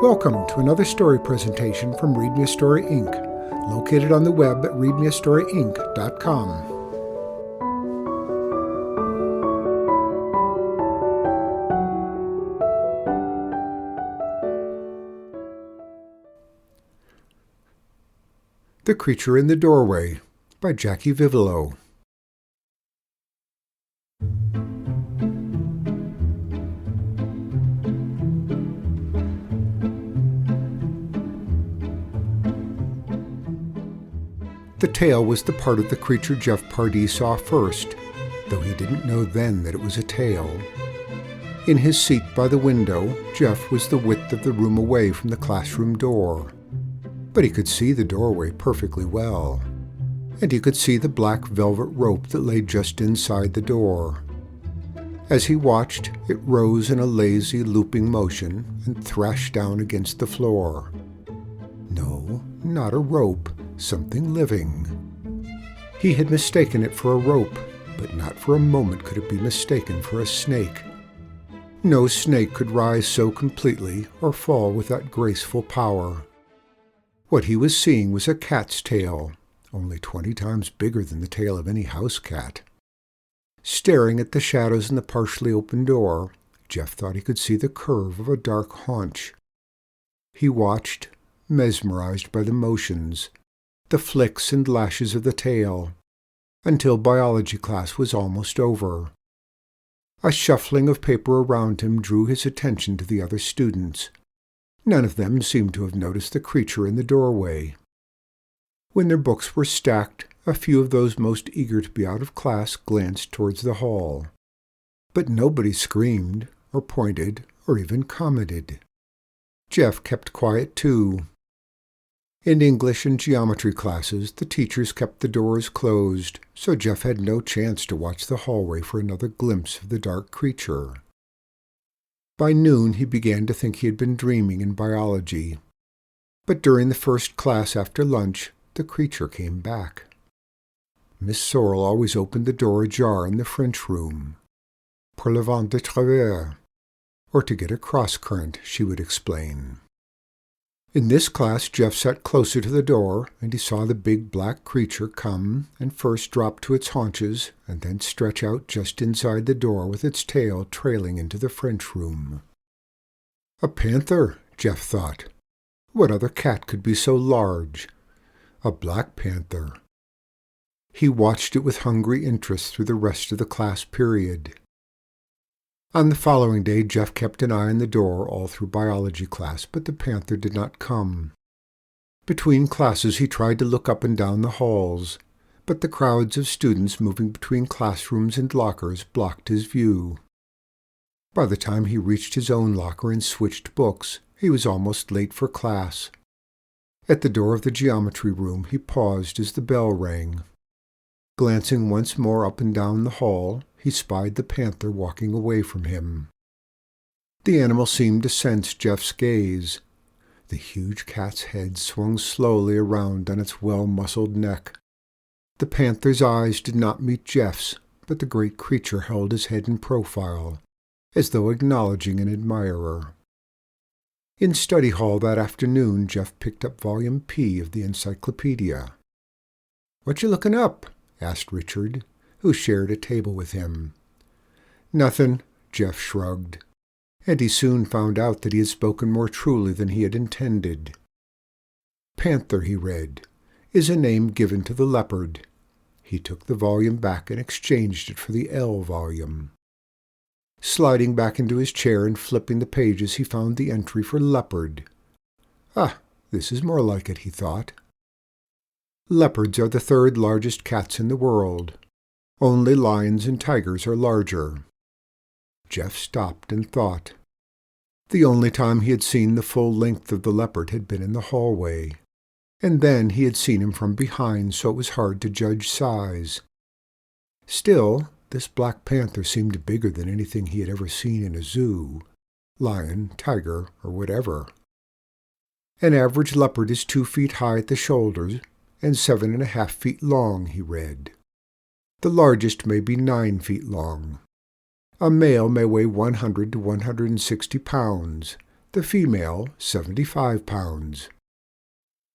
Welcome to another story presentation from Read Me a Story Inc., located on the web at readmeastoryinc.com. The Creature in the Doorway by Jackie Vivelo. The tail was the part of the creature Jeff Pardee saw first, though he didn't know then that it was a tail. In his seat by the window, Jeff was the width of the room away from the classroom door. But he could see the doorway perfectly well, and he could see the black velvet rope that lay just inside the door. As he watched, it rose in a lazy, looping motion and thrashed down against the floor. No, not a rope. Something living. He had mistaken it for a rope, but not for a moment could it be mistaken for a snake. No snake could rise so completely or fall with that graceful power. What he was seeing was a cat's tail, only 20 times bigger than the tail of any house cat. Staring at the shadows in the partially open door, Jeff thought he could see the curve of a dark haunch. He watched, mesmerized by the motions, the flicks and lashes of the tail, until biology class was almost over. A shuffling of paper around him drew his attention to the other students. None of them seemed to have noticed the creature in the doorway. When their books were stacked, a few of those most eager to be out of class glanced towards the hall. But nobody screamed, or pointed, or even commented. Jeff kept quiet too. In English and geometry classes, the teachers kept the doors closed, so Jeff had no chance to watch the hallway for another glimpse of the dark creature. By noon, he began to think he had been dreaming in biology. But during the first class after lunch, the creature came back. Miss Sorrel always opened the door ajar in the French room. Pour le vent de travers, or to get a cross-current, she would explain. In this class, Jeff sat closer to the door, and he saw the big black creature come and first drop to its haunches and then stretch out just inside the door with its tail trailing into the French room. A panther, Jeff thought. What other cat could be so large? A black panther. He watched it with hungry interest through the rest of the class period. On the following day, Jeff kept an eye on the door all through biology class, but the panther did not come. Between classes, he tried to look up and down the halls, but the crowds of students moving between classrooms and lockers blocked his view. By the time he reached his own locker and switched books, he was almost late for class. At the door of the geometry room, he paused as the bell rang. Glancing once more up and down the hall, he spied the panther walking away from him. The animal seemed to sense Jeff's gaze. The huge cat's head swung slowly around on its well-muscled neck. The panther's eyes did not meet Jeff's, but the great creature held his head in profile, as though acknowledging an admirer. In study hall that afternoon, Jeff picked up volume P of the encyclopedia. "What you looking up?" asked Richard, who shared a table with him. "Nothing," Jeff shrugged, and he soon found out that he had spoken more truly than he had intended. "Panther," he read, "is a name given to the leopard." He took the volume back and exchanged it for the L volume. Sliding back into his chair and flipping the pages, he found the entry for leopard. "Ah, this is more like it," he thought. Leopards are the third largest cats in the world. Only lions and tigers are larger. Jeff stopped and thought. The only time he had seen the full length of the leopard had been in the hallway, and then he had seen him from behind, so it was hard to judge size. Still, this black panther seemed bigger than anything he had ever seen in a zoo, lion, tiger, or whatever. An average leopard is 2 feet high at the shoulders and 7.5 feet long, he read. The largest may be 9 feet long. A male may weigh 100 to 160 pounds. the female 75 pounds.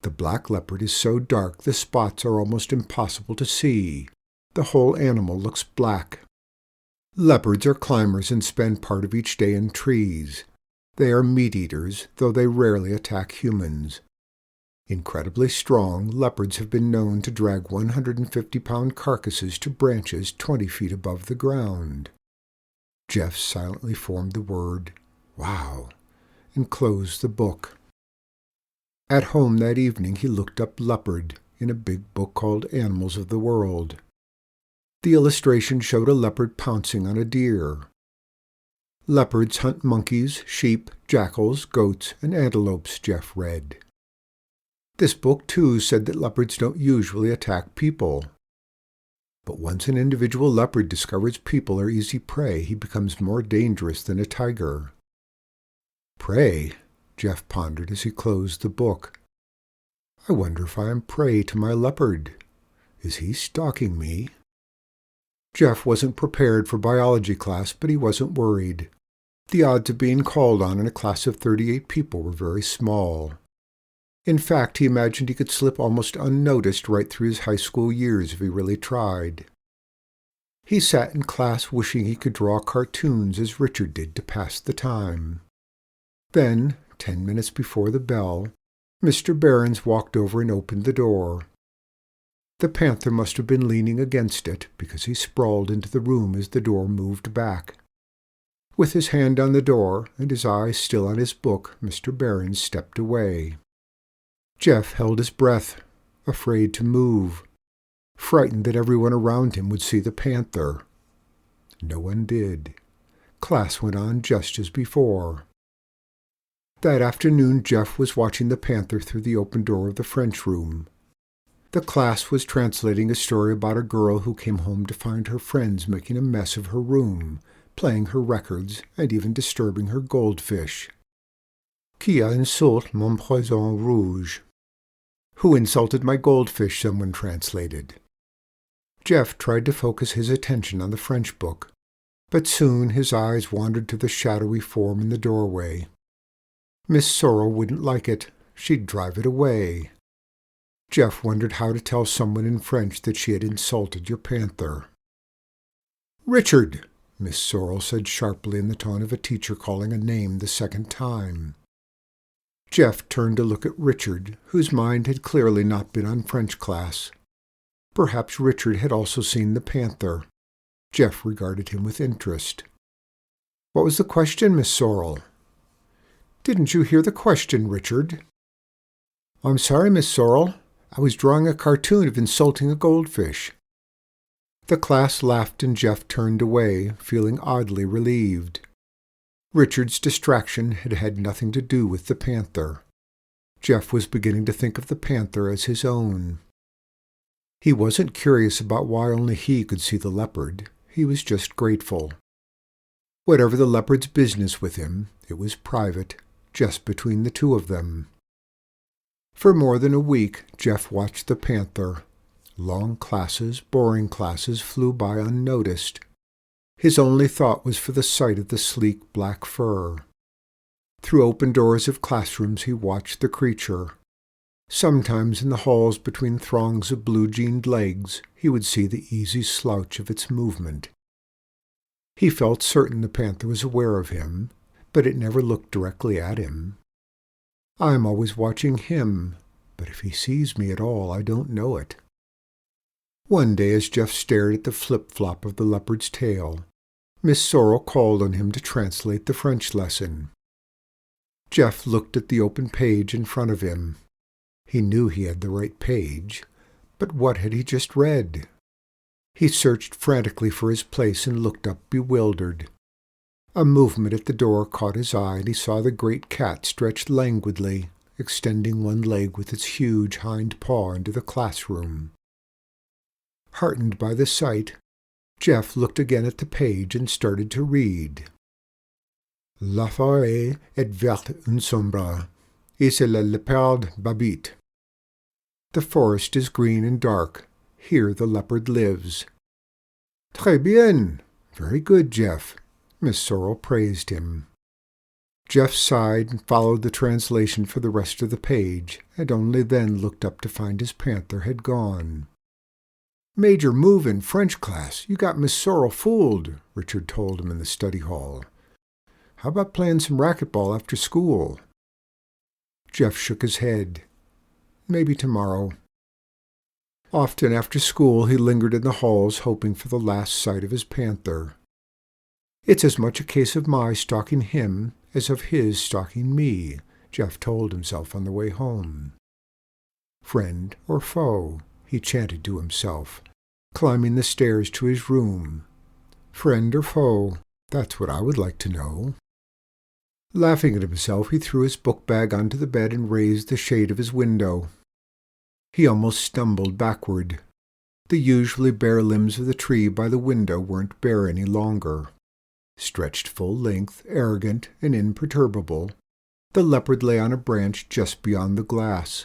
The black leopard is so dark the spots are almost impossible to see. The whole animal looks black. Leopards are climbers and spend part of each day in trees. They are meat-eaters, though they rarely attack humans. Incredibly strong, leopards have been known to drag 150-pound carcasses to branches 20 feet above the ground. Jeff silently formed the word, "Wow," and closed the book. At home that evening he looked up leopard in a big book called Animals of the World. The illustration showed a leopard pouncing on a deer. Leopards hunt monkeys, sheep, jackals, goats, and antelopes, Jeff read. This book, too, said that leopards don't usually attack people. But once an individual leopard discovers people are easy prey, he becomes more dangerous than a tiger. Prey? Jeff pondered as he closed the book. I wonder if I am prey to my leopard. Is he stalking me? Jeff wasn't prepared for biology class, but he wasn't worried. The odds of being called on in a class of 38 people were very small. In fact, he imagined he could slip almost unnoticed right through his high school years if he really tried. He sat in class wishing he could draw cartoons as Richard did to pass the time. Then, 10 minutes before the bell, Mr. Behrens walked over and opened the door. The panther must have been leaning against it, because he sprawled into the room as the door moved back. With his hand on the door and his eyes still on his book, Mr. Behrens stepped away. Jeff held his breath, afraid to move, frightened that everyone around him would see the panther. No one did. Class went on just as before. That afternoon, Jeff was watching the panther through the open door of the French room. The class was translating a story about a girl who came home to find her friends making a mess of her room, playing her records, and even disturbing her goldfish. Qui a insulté mon poisson rouge? Who insulted my goldfish? Someone translated. Jeff tried to focus his attention on the French book, but soon his eyes wandered to the shadowy form in the doorway. Miss Sorrel wouldn't like it. She'd drive it away. Jeff wondered how to tell someone in French that she had insulted your panther. "Richard," Miss Sorrel said sharply in the tone of a teacher calling a name the second time. Jeff turned to look at Richard, whose mind had clearly not been on French class. Perhaps Richard had also seen the panther. Jeff regarded him with interest. "What was the question, Miss Sorrel?" "Didn't you hear the question, Richard?" "I'm sorry, Miss Sorrel. I was drawing a cartoon of insulting a goldfish." The class laughed and Jeff turned away, feeling oddly relieved. Richard's distraction had had nothing to do with the panther. Jeff was beginning to think of the panther as his own. He wasn't curious about why only he could see the leopard. He was just grateful. Whatever the leopard's business with him, it was private, just between the two of them. For more than a week, Jeff watched the panther. Long classes, boring classes flew by unnoticed. His only thought was for the sight of the sleek black fur. Through open doors of classrooms he watched the creature. Sometimes in the halls between throngs of blue-jeaned legs he would see the easy slouch of its movement. He felt certain the panther was aware of him, but it never looked directly at him. "I'm always watching him, but if he sees me at all, I don't know it." One day, as Jeff stared at the flip-flop of the leopard's tail, Miss Sorrel called on him to translate the French lesson. Jeff looked at the open page in front of him. He knew he had the right page, but what had he just read? He searched frantically for his place and looked up bewildered. A movement at the door caught his eye, and he saw the great cat stretched languidly, extending one leg with its huge hind paw into the classroom. Heartened by the sight, Jeff looked again at the page and started to read. La forêt est verte et sombre, et c'est le léopard habite. The forest is green and dark. Here the leopard lives. Très bien. Very good, Jeff. Miss Sorrel praised him. Jeff sighed and followed the translation for the rest of the page, and only then looked up to find his panther had gone. "Major move in French class. You got Miss Sorrel fooled," Richard told him in the study hall. "How about playing some racquetball after school?" Jeff shook his head. "Maybe tomorrow." Often after school he lingered in the halls hoping for the last sight of his panther. "It's as much a case of my stalking him as of his stalking me," Jeff told himself on the way home. "Friend or foe," he chanted to himself, climbing the stairs to his room. "Friend or foe, that's what I would like to know." Laughing at himself, he threw his book-bag onto the bed and raised the shade of his window. He almost stumbled backward. The usually bare limbs of the tree by the window weren't bare any longer. Stretched full length, arrogant and imperturbable, the leopard lay on a branch just beyond the glass.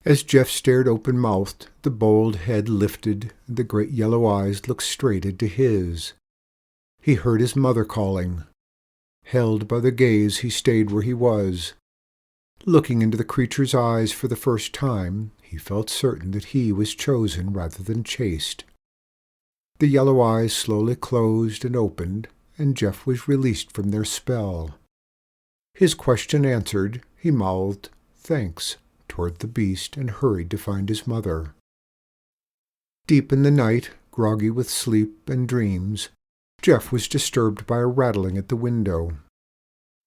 As Jeff stared open-mouthed, the bold head lifted, and the great yellow eyes looked straight into his. He heard his mother calling. Held by the gaze, he stayed where he was. Looking into the creature's eyes for the first time, he felt certain that he was chosen rather than chased. The yellow eyes slowly closed and opened, and Jeff was released from their spell. His question answered, he mouthed, "Thanks," toward the beast and hurried to find his mother. Deep in the night, groggy with sleep and dreams, Jeff was disturbed by a rattling at the window.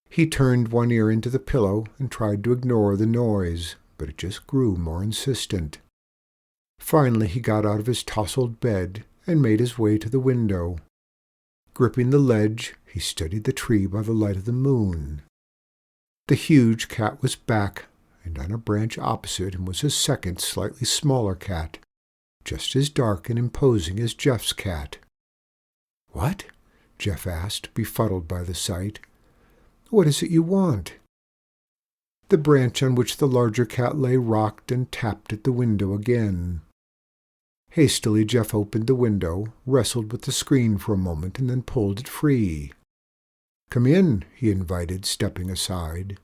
He turned one ear into the pillow and tried to ignore the noise, but it just grew more insistent. Finally he got out of his tousled bed and made his way to the window. Gripping the ledge, he studied the tree by the light of the moon. The huge cat was back, and on a branch opposite him was a second, slightly smaller cat, just as dark and imposing as Jeff's cat. "What?" Jeff asked, befuddled by the sight. "What is it you want?" The branch on which the larger cat lay rocked and tapped at the window again. Hastily Jeff opened the window, wrestled with the screen for a moment, and then pulled it free. "Come in," he invited, stepping aside.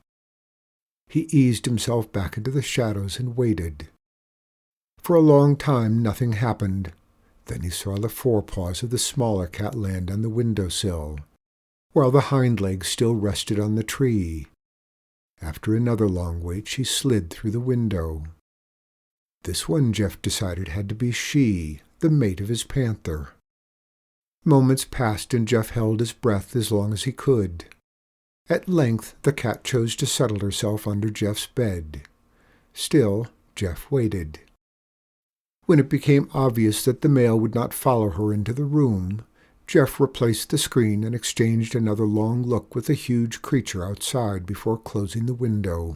He eased himself back into the shadows and waited. For a long time nothing happened. Then he saw the forepaws of the smaller cat land on the window-sill, while the hind legs still rested on the tree. After another long wait, she slid through the window. This one, Jeff decided, had to be she, the mate of his panther. Moments passed and Jeff held his breath as long as he could. At length the cat chose to settle herself under Jeff's bed. Still, Jeff waited. When it became obvious that the male would not follow her into the room, Jeff replaced the screen and exchanged another long look with the huge creature outside before closing the window.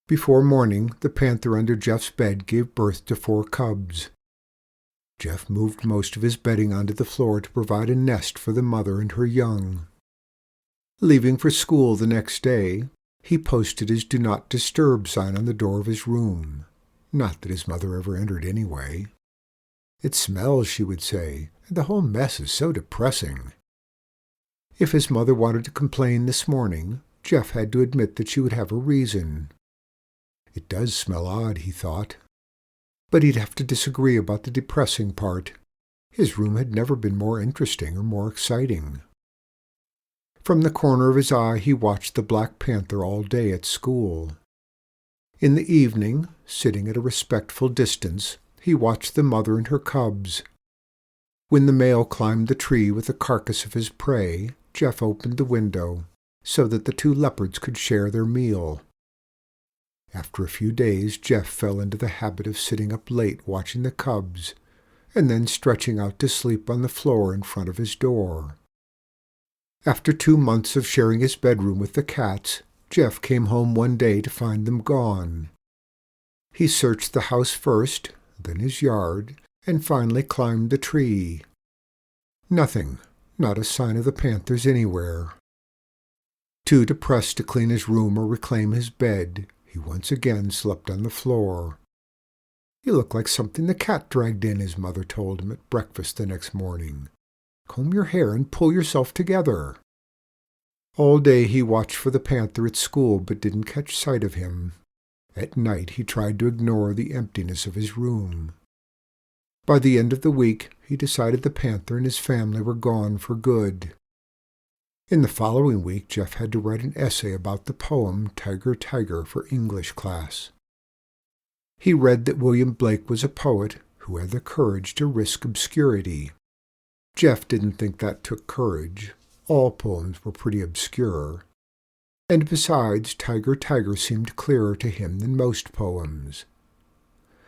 Before morning, the panther under Jeff's bed gave birth to 4 cubs. Jeff moved most of his bedding onto the floor to provide a nest for the mother and her young. Leaving for school the next day, he posted his "Do Not Disturb" sign on the door of his room. Not that his mother ever entered anyway. "It smells," she would say, "and the whole mess is so depressing." If his mother wanted to complain this morning, Jeff had to admit that she would have a reason. It does smell odd, he thought. But he'd have to disagree about the depressing part. His room had never been more interesting or more exciting. From the corner of his eye he watched the black panther all day at school. In the evening, sitting at a respectful distance, he watched the mother and her cubs. When the male climbed the tree with the carcass of his prey, Jeff opened the window so that the 2 leopards could share their meal. After a few days, Jeff fell into the habit of sitting up late watching the cubs, and then stretching out to sleep on the floor in front of his door. After 2 months of sharing his bedroom with the cats, Jeff came home one day to find them gone. He searched the house first, then his yard, and finally climbed the tree. Nothing, not a sign of the panthers anywhere. Too depressed to clean his room or reclaim his bed, he once again slept on the floor. "You look like something the cat dragged in," his mother told him at breakfast the next morning. "Comb your hair and pull yourself together." All day he watched for the panther at school but didn't catch sight of him. At night he tried to ignore the emptiness of his room. By the end of the week, he decided the panther and his family were gone for good. In the following week, Jeff had to write an essay about the poem Tiger, Tiger for English class. He read that William Blake was a poet who had the courage to risk obscurity. Jeff didn't think that took courage. All poems were pretty obscure. And besides, Tiger, Tiger seemed clearer to him than most poems.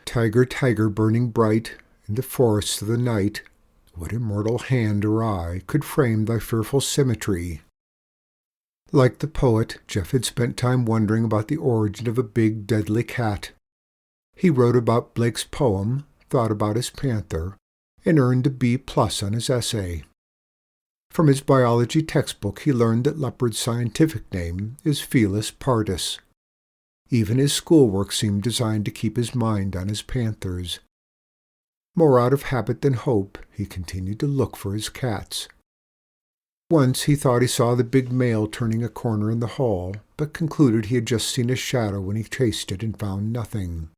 Tiger, tiger burning bright in the forests of the night, what immortal hand or eye could frame thy fearful symmetry? Like the poet, Jeff had spent time wondering about the origin of a big, deadly cat. He wrote about Blake's poem, thought about his panther, and earned a B+ on his essay. From his biology textbook he learned that leopard's scientific name is Felis pardus. Even his schoolwork seemed designed to keep his mind on his panthers. More out of habit than hope, he continued to look for his cats. Once he thought he saw the big male turning a corner in the hall, but concluded he had just seen a shadow when he chased it and found nothing.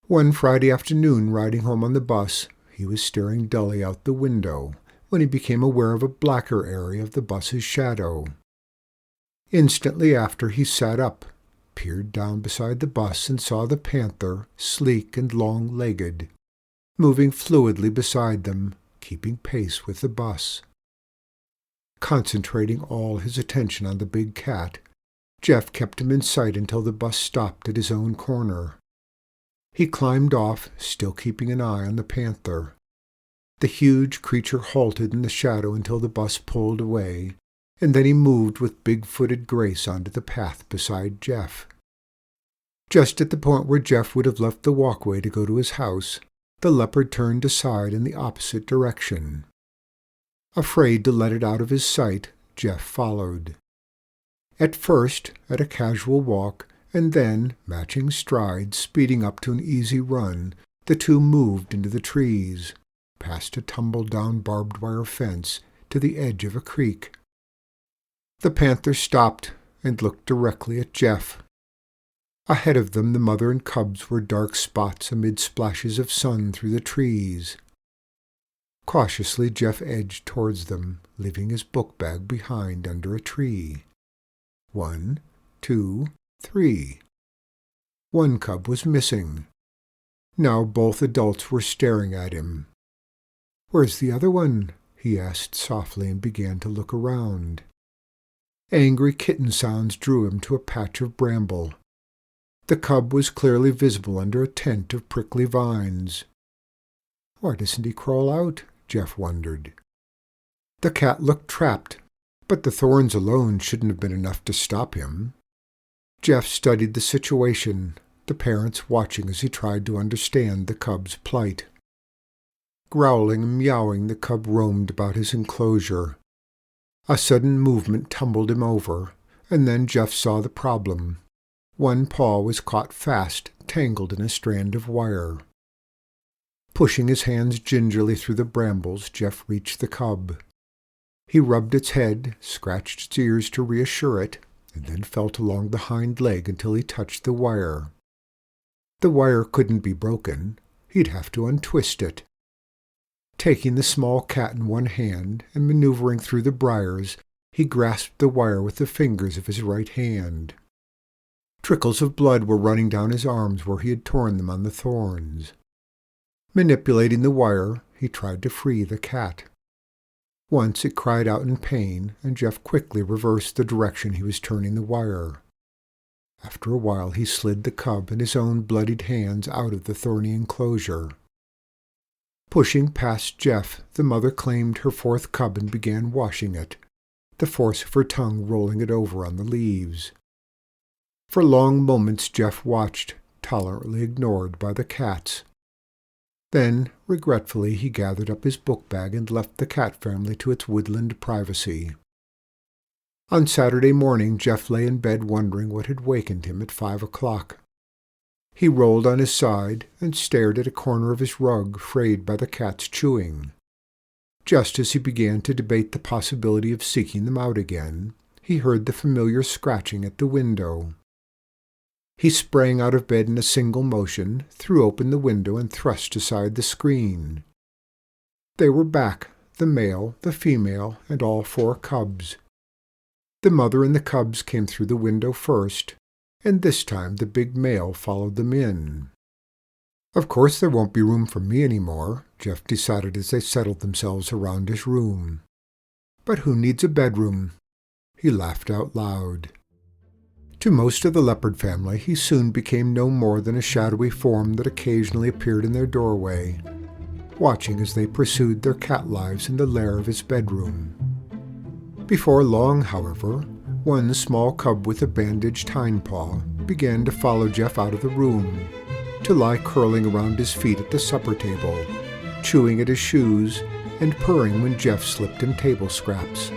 One Friday afternoon, riding home on the bus, he was staring dully out the window when he became aware of a blacker area of the bus's shadow. Instantly after, he sat up, peered down beside the bus, and saw the panther, sleek and long-legged, moving fluidly beside them, keeping pace with the bus. Concentrating all his attention on the big cat, Jeff kept him in sight until the bus stopped at his own corner. He climbed off, still keeping an eye on the panther. The huge creature halted in the shadow until the bus pulled away, and then he moved with big-footed grace onto the path beside Jeff. Just at the point where Jeff would have left the walkway to go to his house, the leopard turned aside in the opposite direction. Afraid to let it out of his sight, Jeff followed. At first, at a casual walk, and then, matching strides, speeding up to an easy run, the two moved into the trees, past a tumble-down barbed-wire fence to the edge of a creek. The panther stopped and looked directly at Jeff. Ahead of them, the mother and cubs were dark spots amid splashes of sun through the trees. Cautiously, Jeff edged towards them, leaving his book bag behind under a tree. 1, 2, 3. One cub was missing. Now both adults were staring at him. "Where's the other one?" he asked softly and began to look around. Angry kitten sounds drew him to a patch of bramble. The cub was clearly visible under a tent of prickly vines. Why doesn't he crawl out? Jeff wondered. The cat looked trapped, but the thorns alone shouldn't have been enough to stop him. Jeff studied the situation, the parents watching as he tried to understand the cub's plight. Growling and meowing, the cub roamed about his enclosure. A sudden movement tumbled him over, and then Jeff saw the problem. One paw was caught fast, tangled in a strand of wire. Pushing his hands gingerly through the brambles, Jeff reached the cub. He rubbed its head, scratched its ears to reassure it, and then felt along the hind leg until he touched the wire. The wire couldn't be broken. He'd have to untwist it. Taking the small cat in one hand and maneuvering through the briars, he grasped the wire with the fingers of his right hand. Trickles of blood were running down his arms where he had torn them on the thorns. Manipulating the wire, he tried to free the cat. Once it cried out in pain, and Jeff quickly reversed the direction he was turning the wire. After a while he slid the cub and his own bloodied hands out of the thorny enclosure. Pushing past Jeff, the mother claimed her fourth cub and began washing it, the force of her tongue rolling it over on the leaves. For long moments Jeff watched, tolerantly ignored by the cats. Then, regretfully, he gathered up his book bag and left the cat family to its woodland privacy. On Saturday morning, Jeff lay in bed wondering what had wakened him at 5 o'clock. He rolled on his side and stared at a corner of his rug frayed by the cat's chewing. Just as he began to debate the possibility of seeking them out again, he heard the familiar scratching at the window. He sprang out of bed in a single motion, threw open the window, and thrust aside the screen. They were back, the male, the female, and all 4 cubs. The mother and the cubs came through the window first, and this time the big male followed them in. "Of course there won't be room for me any more," Jeff decided as they settled themselves around his room. "But who needs a bedroom?" He laughed out loud. To most of the leopard family, he soon became no more than a shadowy form that occasionally appeared in their doorway, watching as they pursued their cat lives in the lair of his bedroom. Before long, however, one small cub with a bandaged hindpaw began to follow Jeff out of the room, to lie curling around his feet at the supper table, chewing at his shoes and purring when Jeff slipped him table scraps.